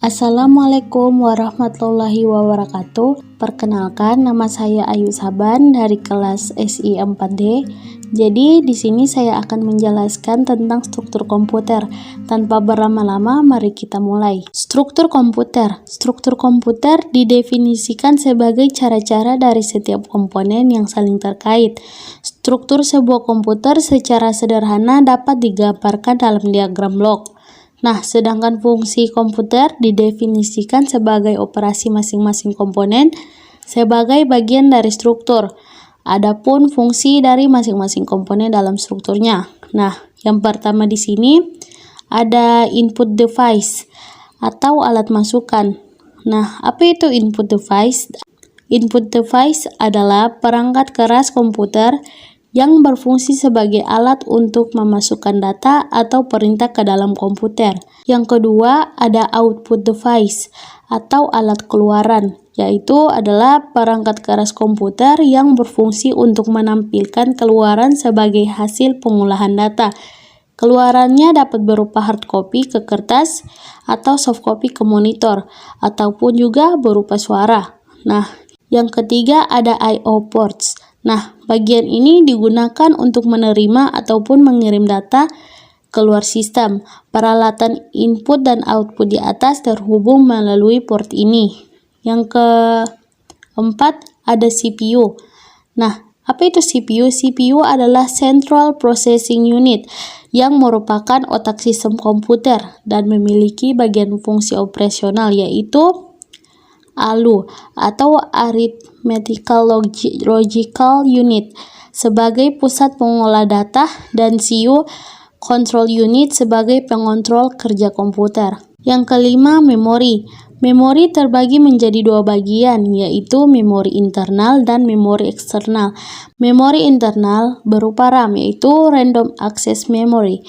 Assalamualaikum warahmatullahi wabarakatuh. Perkenalkan, nama saya Ayu Saban dari kelas SI 4D. Jadi di sini saya akan menjelaskan tentang struktur komputer. Tanpa berlama-lama, mari kita mulai. Struktur komputer. Struktur komputer didefinisikan sebagai cara-cara dari setiap komponen yang saling terkait. Struktur sebuah komputer secara sederhana dapat digambarkan dalam diagram blok. Nah, sedangkan fungsi komputer didefinisikan sebagai operasi masing-masing komponen sebagai bagian dari struktur. Adapun fungsi dari masing-masing komponen dalam strukturnya. Nah, yang pertama di sini ada input device atau alat masukan. Nah, apa itu input device? Input device adalah perangkat keras komputer yang berfungsi sebagai alat untuk memasukkan data atau perintah ke dalam komputer. Yang kedua, ada output device atau alat keluaran, yaitu adalah perangkat keras komputer yang berfungsi untuk menampilkan keluaran sebagai hasil pengolahan data. Keluarannya dapat berupa hard copy ke kertas atau soft copy ke monitor, ataupun juga berupa suara. Nah, yang ketiga ada I/O ports. Nah, bagian ini digunakan untuk menerima ataupun mengirim data keluar sistem. Peralatan input dan output di atas terhubung melalui port ini. Yang keempat ada CPU. Nah, apa itu CPU? CPU adalah Central Processing Unit yang merupakan otak sistem komputer dan memiliki bagian fungsi operasional yaitu ALU atau Arithmetical Logical Unit sebagai pusat pengolah data dan CU Control Unit sebagai pengontrol kerja komputer. Yang kelima, memori. Memori terbagi menjadi dua bagian, yaitu memori internal dan memori eksternal. Memori internal berupa RAM, yaitu Random Access Memory,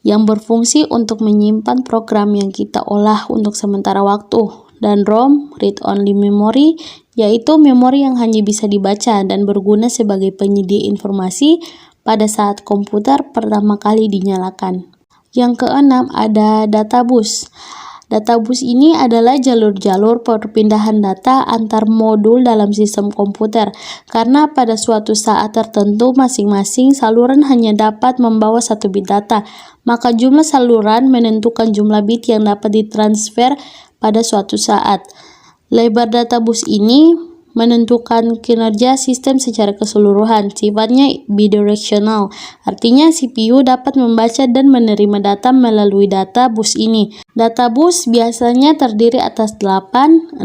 yang berfungsi untuk menyimpan program yang kita olah untuk sementara waktu. Dan ROM, Read Only Memory, yaitu memori yang hanya bisa dibaca dan berguna sebagai penyedia informasi pada saat komputer pertama kali dinyalakan. Yang keenam ada databus. Databus ini adalah jalur-jalur perpindahan data antar modul dalam sistem komputer, karena pada suatu saat tertentu masing-masing saluran hanya dapat membawa satu bit data, maka jumlah saluran menentukan jumlah bit yang dapat ditransfer pada suatu saat. Lebar databus ini menentukan kinerja sistem secara keseluruhan. Sifatnya bidirectional, artinya CPU dapat membaca dan menerima data melalui databus ini. Databus biasanya terdiri atas 8, 16,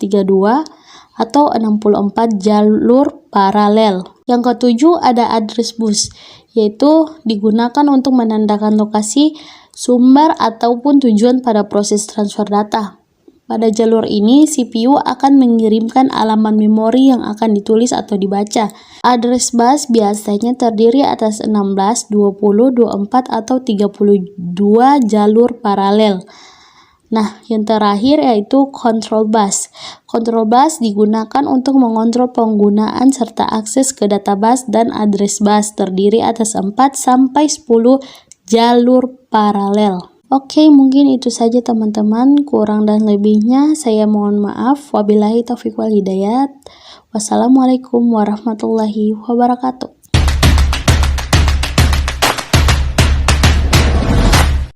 32, atau 64 jalur paralel. Yang ketujuh ada address bus, yaitu digunakan untuk menandakan lokasi sumber ataupun tujuan pada proses transfer data. Pada jalur ini, CPU akan mengirimkan alamat memori yang akan ditulis atau dibaca. Address bus biasanya terdiri atas 16, 20, 24, atau 32 jalur paralel. Nah, yang terakhir yaitu control bus. Control bus digunakan untuk mengontrol penggunaan serta akses ke databus, dan address bus terdiri atas 4 sampai 10 jalur paralel. Oke, mungkin itu saja teman-teman. Kurang dan lebihnya saya mohon maaf. Wabillahi taufiq wal hidayat. Wassalamualaikum warahmatullahi wabarakatuh.